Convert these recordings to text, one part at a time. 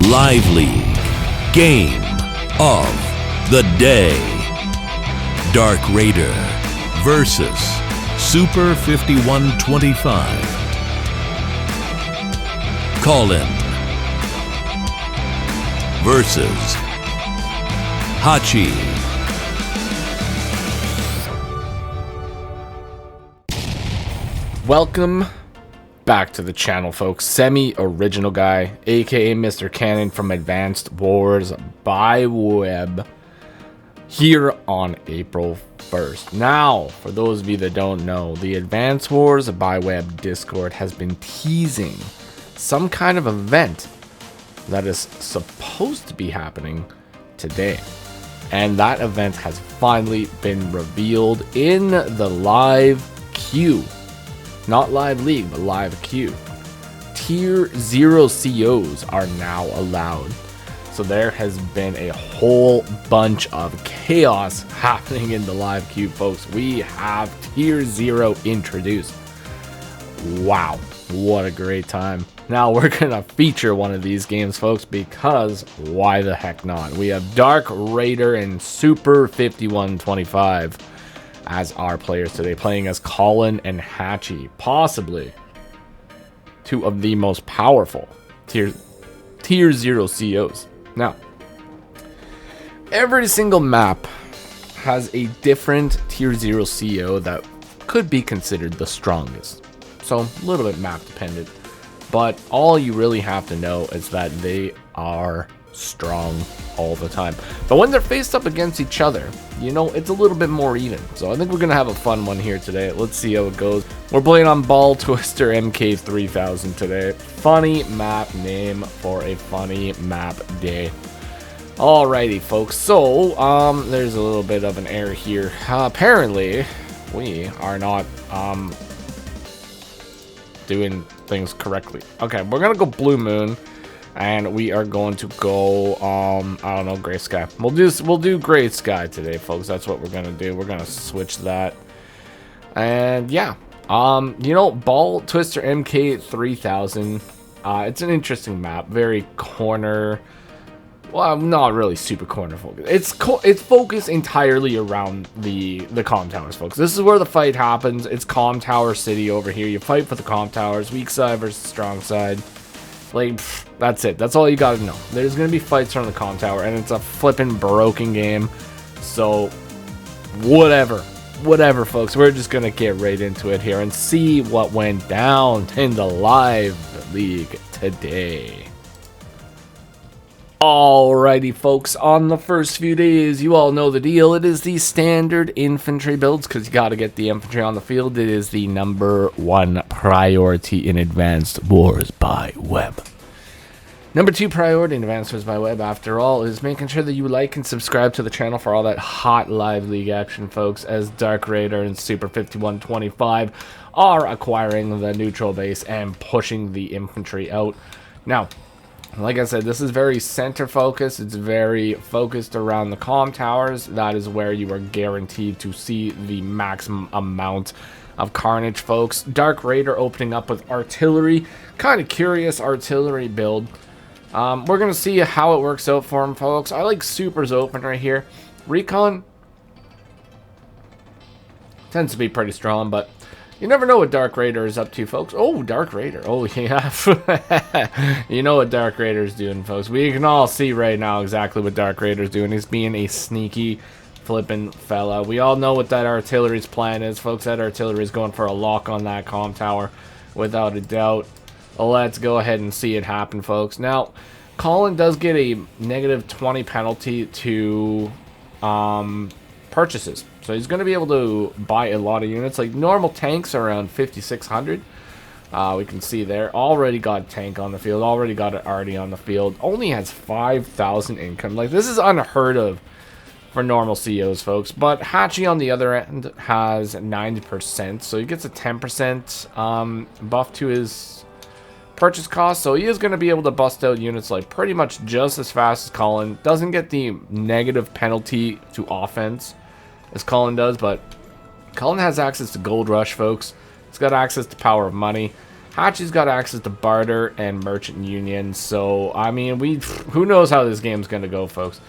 Live League Game of the Day. Dark Raider versus Super5125. Colin versus Hachi. Welcome back to the channel, folks. Semi-original guy, aka Mr. Cannon from Advanced Wars by Web, here on April 1st. Now, for those of you that don't know, the Advanced Wars by Web Discord has been teasing some kind of event that is supposed to be happening today. And that event has finally been revealed in the live queue. Not live league, but live queue. Tier 0 COs are now allowed. So there has been a whole bunch of chaos happening in the live queue, folks. We have Tier 0 introduced. Wow, what a great time. Now we're gonna feature one of these games, folks, because why the heck not? We have Dark Raider and Super5125 as our players today, playing as Colin and Hachi, possibly two of the most powerful tier 0 COs. Now, every single map has a different tier 0 CO that could be considered the strongest. So, a little bit map dependent. But all you really have to know is that they are strong all the time. But when they're faced up against each other, you know, it's a little bit more even. So I think we're gonna have a fun one here today. Let's see how it goes. We're playing on Ball Twister MK3000 today. Funny map name for a funny map day. Alrighty, folks. So there's a little bit of an error here. Apparently we are not doing things correctly. Okay, we're gonna go Blue Moon. And we are going to go, I don't know, Gray Sky. We'll do Gray Sky today, folks. That's what we're gonna do. We're gonna switch that. And yeah, you know, Ball Twister MK3000. It's an interesting map. Very corner. Well, not really super corner focused. It's focused entirely around the comm towers, folks. This is where the fight happens. It's comm tower city over here. You fight for the comm towers. Weak side versus strong side. Like, that's it. That's all you gotta know. There's gonna be fights on the comm tower, and it's a flippin' broken game. So, whatever, folks. We're just gonna get right into it here and see what went down in the live league today. Alrighty, folks, on the first few days, you all know the deal. It is the standard infantry builds, because you got to get the infantry on the field. It is the #1 priority in Advanced Wars by Web. #2 priority in Advanced Wars by Web, after all, is making sure that you like and subscribe to the channel for all that hot live league action, folks, as Dark Raider and Super5125 are acquiring the neutral base and pushing the infantry out. Now, like I said, this is very center focused. It's very focused around the comm towers. That is where you are guaranteed to see the maximum amount of carnage, folks. Dark Raider opening up with artillery. Kind of curious artillery build. We're going to see how it works out for him, folks. I like Super's open right here. Recon tends to be pretty strong, but you never know what Dark Raider is up to, folks. Oh, Dark Raider. Oh, yeah. You know what Dark Raider is doing, folks. We can all see right now exactly what Dark Raider is doing. He's being a sneaky, flippin' fella. We all know what that artillery's plan is, folks. That artillery is going for a lock on that comm tower, without a doubt. Let's go ahead and see it happen, folks. Now, Colin does get a -20 penalty to purchases. So he's going to be able to buy a lot of units. Like normal tanks are around 5,600. We can see there. Already got a tank on the field. Already got an arty on the field. Only has 5,000 income. Like, this is unheard of for normal COs, folks. But Hachi on the other end has 90%. So he gets a 10% buff to his purchase cost. So he is going to be able to bust out units like pretty much just as fast as Colin. Doesn't get the negative penalty to offense as Colin does, but Colin has access to Gold Rush, folks. He's got access to Power of Money. Hachi's got access to barter and merchant union, so I mean, who knows how this game's gonna go, folks.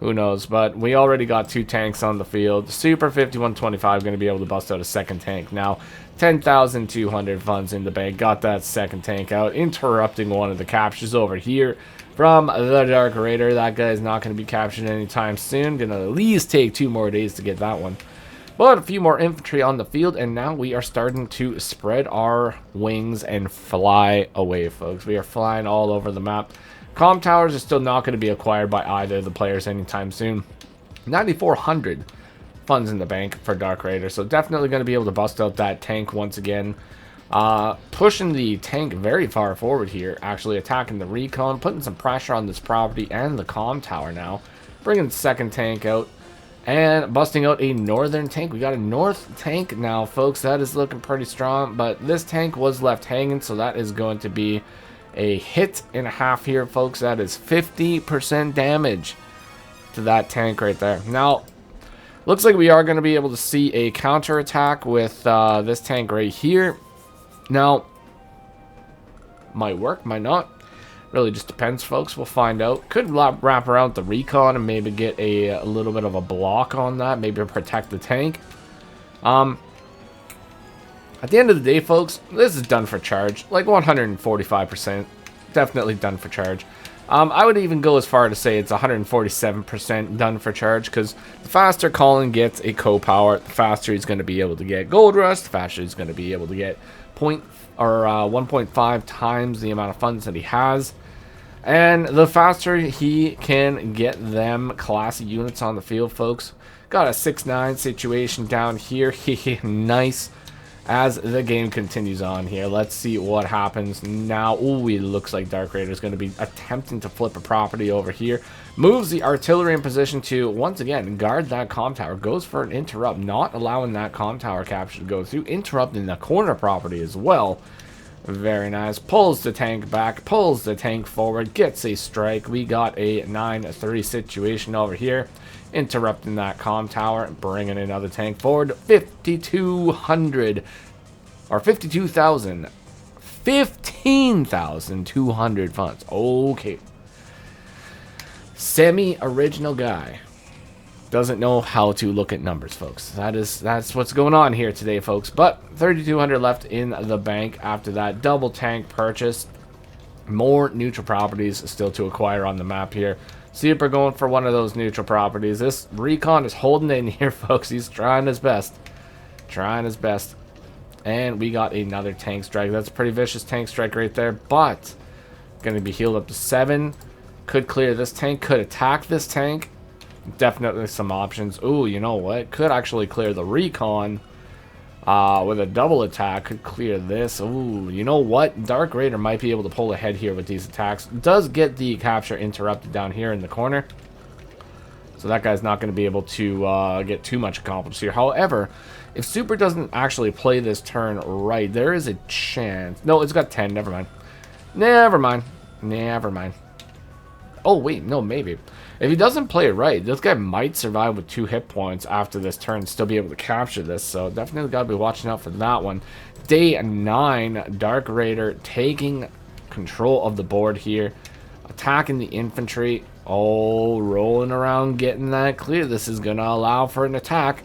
Who knows? But we already got 2 tanks on the field. Super 5125 going to be able to bust out a second tank now. 10,200 funds in the bank. Got that second tank out, interrupting one of the captures over here from the Dark Raider. That guy's not going to be captured anytime soon. Going to at least take 2 more days to get that one. But a few more infantry on the field, and now we are starting to spread our wings and fly away, folks. We are flying all over the map. Comm towers are still not going to be acquired by either of the players anytime soon. 9,400 funds in the bank for Dark Raider, so definitely going to be able to bust out that tank once again. Pushing the tank very far forward here, actually attacking the recon, putting some pressure on this property and the comm tower now. Bringing the second tank out and busting out a northern tank. We got a north tank now, folks. That is looking pretty strong, but this tank was left hanging, so that is going to be a hit and a half here, folks. That is 50% damage to that tank right there. Now, looks like we are going to be able to see a counterattack with this tank right here. Now, might work, might not. Really just depends, folks. We'll find out. Could wrap around the recon and maybe get a little bit of a block on that. Maybe protect the tank. At the end of the day, folks, this is done for charge. Like 145%. Definitely done for charge. I would even go as far to say it's 147% done for charge, because the faster Colin gets a co-power, the faster he's going to be able to get Gold Rush, the faster he's going to be able to get 1.5 times the amount of funds that he has. And the faster he can get them classy units on the field, folks. Got a 6-9 situation down here. Nice. As the game continues on here, let's see what happens now. Ooh, it looks like Dark Raider is going to be attempting to flip a property over here. Moves the artillery in position to, once again, guard that comm tower. Goes for an interrupt, not allowing that comm tower capture to go through. Interrupting the corner property as well. Very nice. Pulls the tank back, pulls the tank forward, gets a strike. We got a 9-3 situation over here. Interrupting that comm tower, bringing another tank forward. 5,200 or 52,000, 15,200 funds. Okay, semi-original guy doesn't know how to look at numbers, folks. That's what's going on here today, folks. But 3,200 left in the bank after that double tank purchase. More neutral properties still to acquire on the map here. Super going for one of those neutral properties. This recon is holding in here, folks. He's trying his best. Trying his best. And we got another tank strike. That's a pretty vicious tank strike right there. But going to be healed up to 7. Could clear this tank. Could attack this tank. Definitely some options. Ooh, you know what? Could actually clear the recon. With a double attack, could clear this. Ooh, you know what? Dark Raider might be able to pull ahead here with these attacks. Does get the capture interrupted down here in the corner. So that guy's not going to be able to get too much accomplished here. However, if Super doesn't actually play this turn right, there is a chance. No, it's got 10. Never mind. Never mind. Never mind. Oh, wait. No, maybe. If he doesn't play it right, this guy might survive with 2 hit points after this turn, still be able to capture this. So definitely got to be watching out for that one. Day 9, Dark Raider taking control of the board here. Attacking the infantry. Oh, rolling around, getting that clear. This is going to allow for an attack.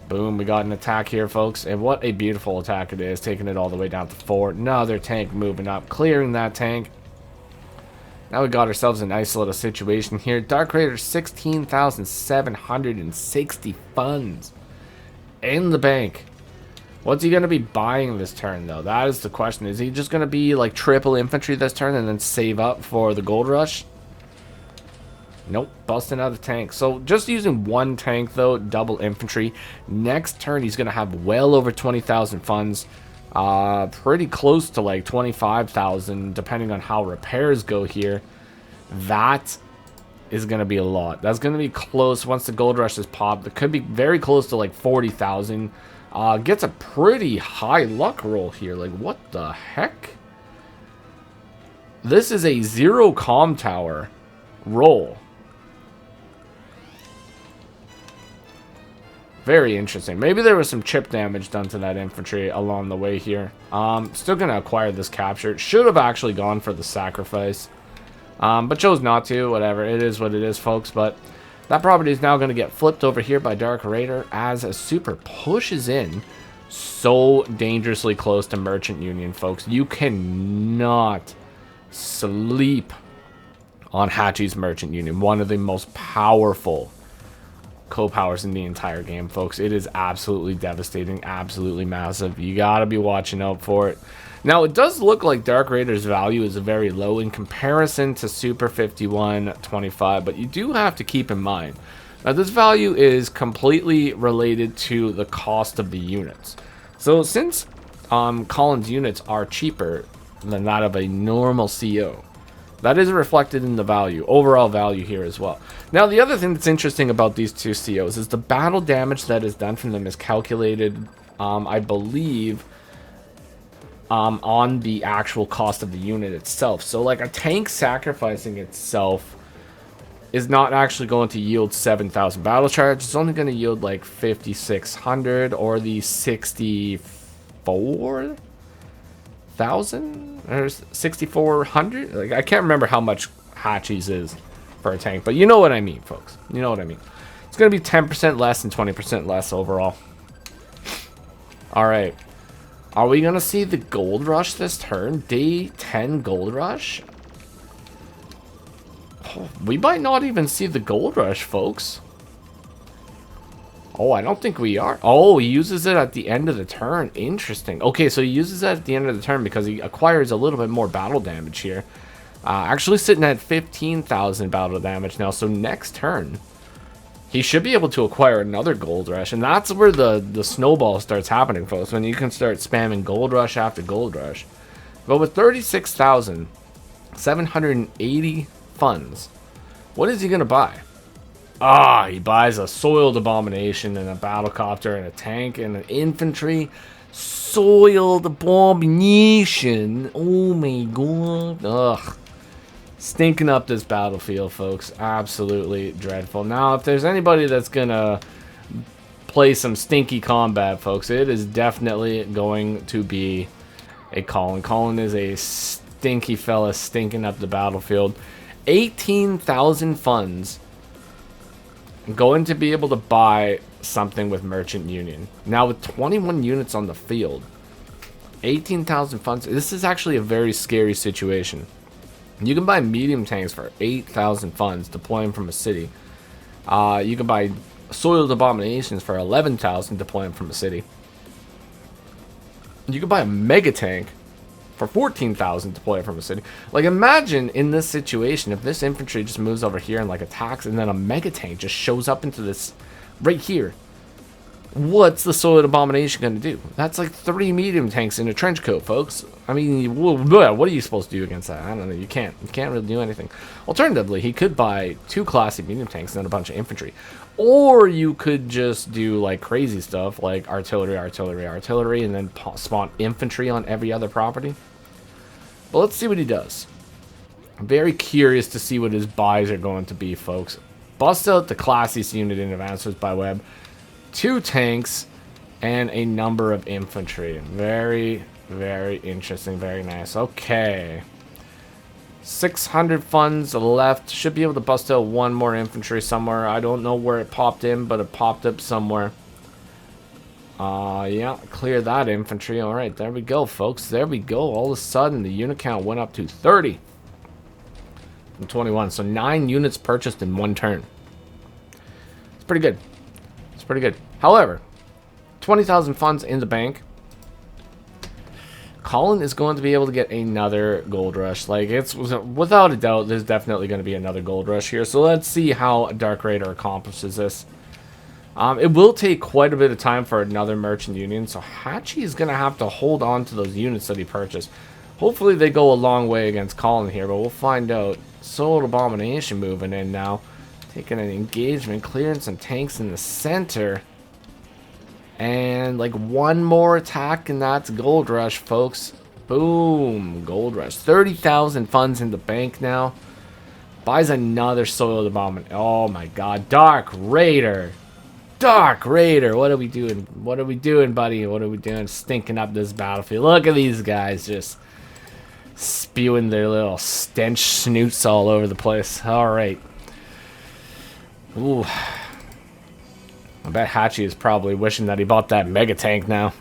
Boom, we got an attack here, folks. And what a beautiful attack it is. Taking it all the way down to 4. Another tank moving up, clearing that tank. Now we got ourselves a nice little situation here. Dark Raider, 16,760 funds in the bank. What's he going to be buying this turn, though? That is the question. Is he just going to be like triple infantry this turn and then save up for the gold rush? Nope, busting out the tank. So just using one tank, though, double infantry. Next turn, he's going to have well over 20,000 funds. Pretty close to like 25,000, depending on how repairs go here. That is going to be a lot. That's going to be close once the gold rush is popped. It could be very close to like 40,000. Gets a pretty high luck roll here. Like, what the heck? This is a 0 comm tower roll. Very interesting. Maybe there was some chip damage done to that infantry along the way here. Still going to acquire this capture. Should have actually gone for the sacrifice. But chose not to. Whatever. It is what it is, folks. But that property is now going to get flipped over here by Dark Raider as a super pushes in so dangerously close to Merchant Union, folks. You cannot sleep on Hatchie's Merchant Union. One of the most powerful co-powers in the entire game, folks. It is absolutely devastating, absolutely massive. You gotta be watching out for it. Now, it does look like Dark Raider's value is very low in comparison to Super 5125, but you do have to keep in mind now this value is completely related to the cost of the units. So since Colin's units are cheaper than that of a normal CO, that is reflected in the value, overall value here as well. Now, the other thing that's interesting about these two COs is the battle damage that is done from them is calculated, I believe, on the actual cost of the unit itself. So, like, a tank sacrificing itself is not actually going to yield 7,000 battle charge. It's only going to yield, like, 5,600 or the 64,000 or 6,400. Like, I can't remember how much Hatchie's is for a tank, but you know what I mean, folks. You know what I mean. It's going to be 10% less and 20% less overall. All right. Are we going to see the gold rush this turn? Day 10 gold rush? Oh, we might not even see the gold rush, folks. Oh, I don't think we are. Oh, he uses it at the end of the turn. Interesting. Okay, so he uses it at the end of the turn because he acquires a little bit more battle damage here. Actually sitting at 15,000 battle damage now. So next turn, he should be able to acquire another gold rush. And that's where the snowball starts happening, folks. When you can start spamming gold rush after gold rush. But with 36,780 funds, what is he going to buy? Ah, he buys a soiled abomination and a battlecopter and a tank and an infantry. Soiled abomination. Oh my god. Ugh. Stinking up this battlefield, folks. Absolutely dreadful. Now, if there's anybody that's gonna play some stinky combat, folks, it is definitely going to be a Colin. Colin is a stinky fella stinking up the battlefield. 18,000 funds. Going to be able to buy something with Merchant Union. Now, with 21 units on the field, 18,000 funds. This is actually a very scary situation. You can buy medium tanks for 8,000 funds, deploying from a city. You can buy soiled abominations for 11,000, deploying from a city. You can buy a mega tank for 14,000, deploying from a city. Like, imagine in this situation if this infantry just moves over here and like attacks, and then a mega tank just shows up into this right here. What's the soiled abomination going to do? That's like 3 medium tanks in a trench coat, folks. I mean, what are you supposed to do against that? I don't know. You can't really do anything. Alternatively, he could buy 2 classy medium tanks and then a bunch of infantry. Or you could just do like crazy stuff like artillery, and then spawn infantry on every other property. But let's see what he does. I'm very curious to see what his buys are going to be, folks. Bust out the classiest unit in Advancers by Web. 2 tanks and a number of infantry. Very, very interesting. Very nice. Okay. 600 funds left. Should be able to bust out 1 more infantry somewhere. I don't know where it popped in, but it popped up somewhere. Yeah, clear that infantry. All right, there we go, folks. There we go. All of a sudden, the unit count went up to 30 from 21. So 9 units purchased in 1 turn. It's pretty good. It's pretty good. However, 20,000 funds in the bank. Colin is going to be able to get another gold rush. Like, it's without a doubt, there's definitely going to be another gold rush here. So let's see how Dark Raider accomplishes this. It will take quite a bit of time for another Merchant Union. So Hatchie is going to have to hold on to those units that he purchased. Hopefully they go a long way against Colin here, but we'll find out. Soiled Abomination moving in now. Taking an engagement, clearing some tanks in the center. And like 1 more attack, and that's Gold Rush, folks. Boom. Gold Rush. 30,000 funds in the bank now. Buys another Soiled Abomination. Oh my god. Dark Raider. Dark Raider, what are we doing? What are we doing, buddy? What are we doing? Stinking up this battlefield. Look at these guys just spewing their little stench snoots all over the place. All right. Ooh. I bet Hachi is probably wishing that he bought that mega tank now.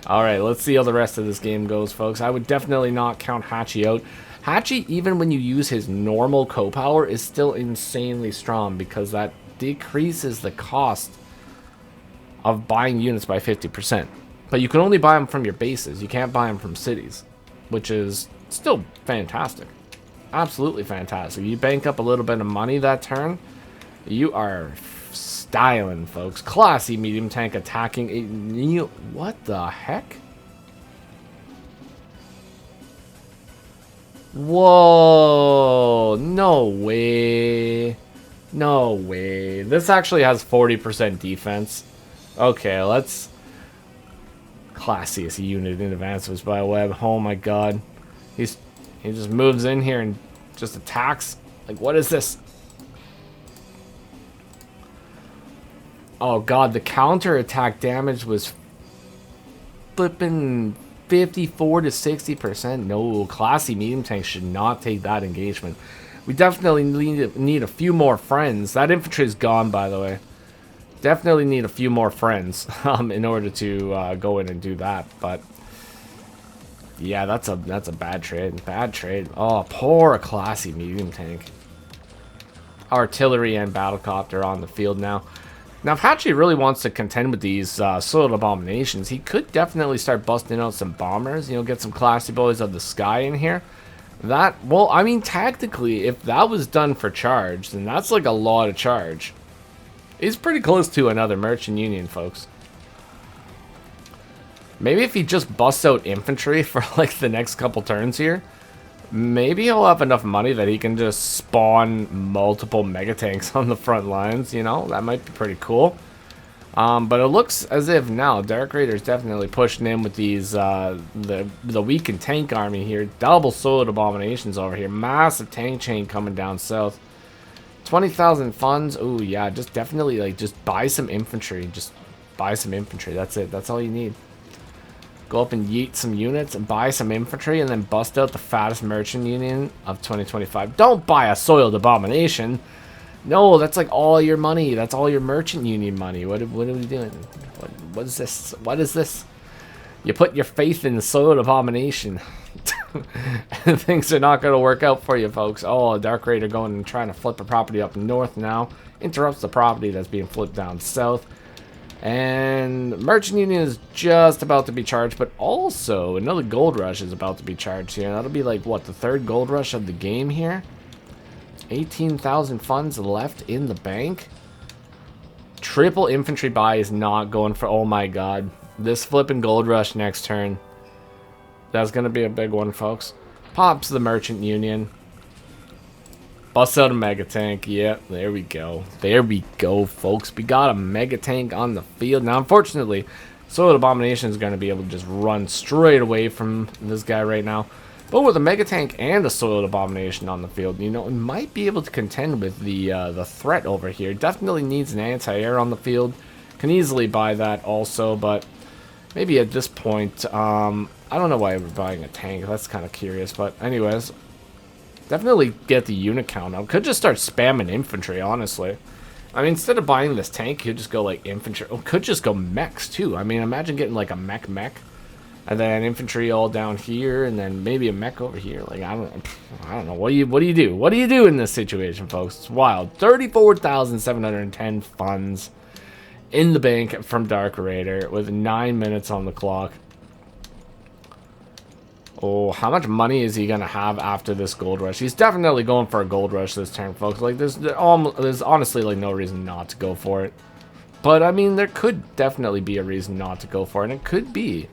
All right, let's see how the rest of this game goes, folks. I would definitely not count Hachi out. Hachi, even when you use his normal co-power, is still insanely strong because that decreases the cost of buying units by 50%. But you can only buy them from your bases. You can't buy them from cities, which is still fantastic. Absolutely fantastic. You bank up a little bit of money that turn, you are styling, folks. Classy medium tank attacking a... What the heck? Whoa, no way. No way. This actually has 40% defense. Okay, let's... Classiest unit in advances by Webb. Oh my god. He just moves in here and just attacks. Like, what is this? Oh god, the counter attack damage was flipping 54 to 60%. No, classy medium tank should not take that engagement. We definitely need a few more friends. That infantry is gone, by the way. Definitely need a few more friends in order to go in and do that. But yeah, that's a bad trade. Bad trade. Oh, poor classy medium tank. Artillery and battlecopter on the field now. Now, if Hachi really wants to contend with these soiled abominations, he could definitely start busting out some bombers. You know, get some classy boys of the sky in here. That, well, I mean, tactically, if that was done for charge, then that's like a lot of charge. He's pretty close to another merchant union, folks. Maybe if he just busts out infantry for like the next couple turns here, maybe he'll have enough money that he can just spawn multiple mega tanks on the front lines. You know, that might be pretty cool. But it looks as if now Dark Raider's definitely pushing in with these the weakened tank army here. Double soiled abominations over here. Massive tank chain coming down south. 20,000 funds. Oh yeah, just definitely like just buy some infantry. Just buy some infantry. That's it. That's all you need. Go up and yeet some units and buy some infantry and then bust out the fattest merchant union of 2025. Don't buy a soiled abomination. No, that's like all your money. That's all your merchant union money. What are we doing? What is this? What is this? You put your faith in the soiled abomination. And things are not going to work out for you, folks. Oh, Dark Raider going and trying to flip a property up north now. Interrupts the property that's being flipped down south. And Merchant Union is just about to be charged, but also another gold rush is about to be charged here. That'll be like, what, the third gold rush of the game here? 18,000 funds left in the bank. Triple infantry buy is not going for, oh my god. This flipping gold rush next turn. That's going to be a big one, folks. Pops the Merchant Union. Busts out a mega tank. Yeah, there we go. There we go, folks. We got a mega tank on the field. Now, unfortunately, Soiled Abomination is going to be able to just run straight away from this guy right now. But with a mega tank and a Soiled Abomination on the field, you know, it might be able to contend with the threat over here. Definitely needs an anti-air on the field. Can easily buy that also, but maybe at this point, I don't know why we're buying a tank. That's kind of curious, but anyways. Definitely get the unit count up. Could just start spamming infantry, honestly. I mean, instead of buying this tank, could just go like infantry. Oh, could just go mechs too. I mean, imagine getting like a mech, and then infantry all down here, and then maybe a mech over here. Like I don't know. What do you do? What do you do in this situation, folks? It's wild. 34,710 funds in the bank from Dark Raider with 9 minutes on the clock. Oh, how much money is he going to have after this gold rush? He's definitely going for a gold rush this turn, folks. Like, there's honestly, like, no reason not to go for it. But, I mean, there could definitely be a reason not to go for it. And it could be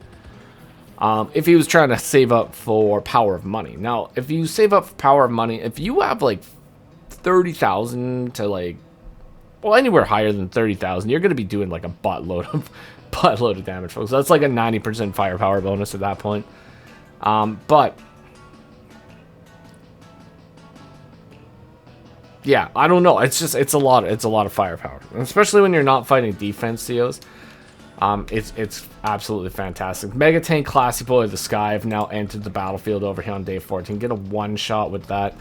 if he was trying to save up for power of money. Now, if you save up for power of money, if you have, like, 30,000 to, like, well, anywhere higher than 30,000, you're going to be doing, like, a buttload of damage, folks. That's, like, a 90% firepower bonus at that point. But yeah, I don't know. It's just it's a lot of firepower, especially when you're not fighting defense COs. It's absolutely fantastic. Mega Tank Classy Boy of the Sky have now entered the battlefield over here on day 14. Get a one shot with that.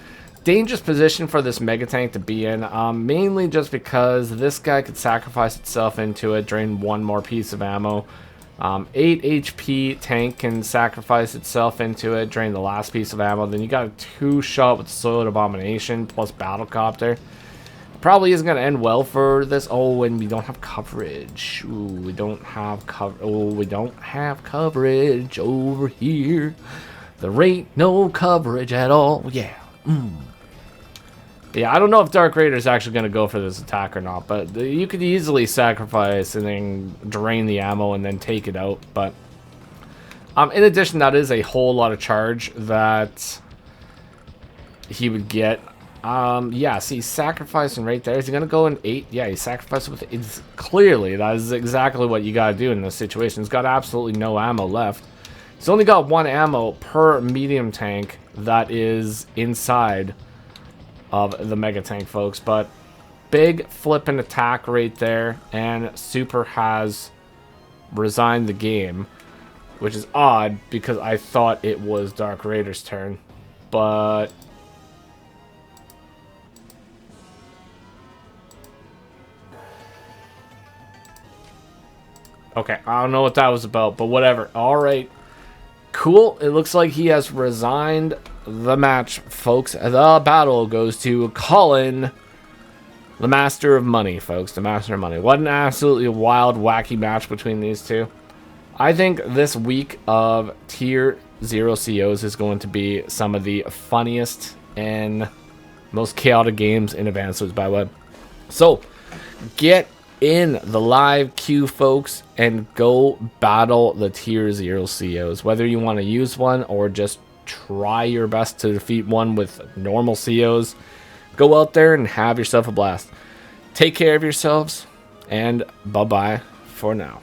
Dangerous position for this Mega Tank to be in, mainly just because this guy could sacrifice itself into it, drain one more piece of ammo. 8 HP tank can sacrifice itself into it, drain the last piece of ammo. Then you got a 2-shot with Soiled Abomination plus Battlecopter. Probably isn't going to end well for this. Oh, and we don't have coverage. Ooh, we don't have coverage over here. There ain't no coverage at all. Yeah. Yeah, I don't know if Dark Raider is actually going to go for this attack or not, but you could easily sacrifice and then drain the ammo and then take it out. But in addition, that is a whole lot of charge that he would get. Yeah, see, sacrificing right there. Is he going to go in 8? Yeah, he sacrificed with it. Clearly, that is exactly what you got to do in this situation. He's got absolutely no ammo left. He's only got 1 ammo per medium tank that is inside of the Mega Tank, folks. But big flipping attack right there, and Super has resigned the game, which is odd because I thought it was Dark Raider's turn. But okay, I don't know what that was about, but whatever. All right. Cool. It looks like he has resigned the match, folks. The battle goes to Colin, the Master of Money, folks. The Master of Money. What an absolutely wild, wacky match between these two. I think this week of Tier 0 COs is going to be some of the funniest and most chaotic games in Advanced Web. So, get in the live queue, folks, and go battle the Tier 0 COs. Whether you want to use one or just try your best to defeat one with normal COs, go out there and have yourself a blast. Take care of yourselves, and bye-bye for now.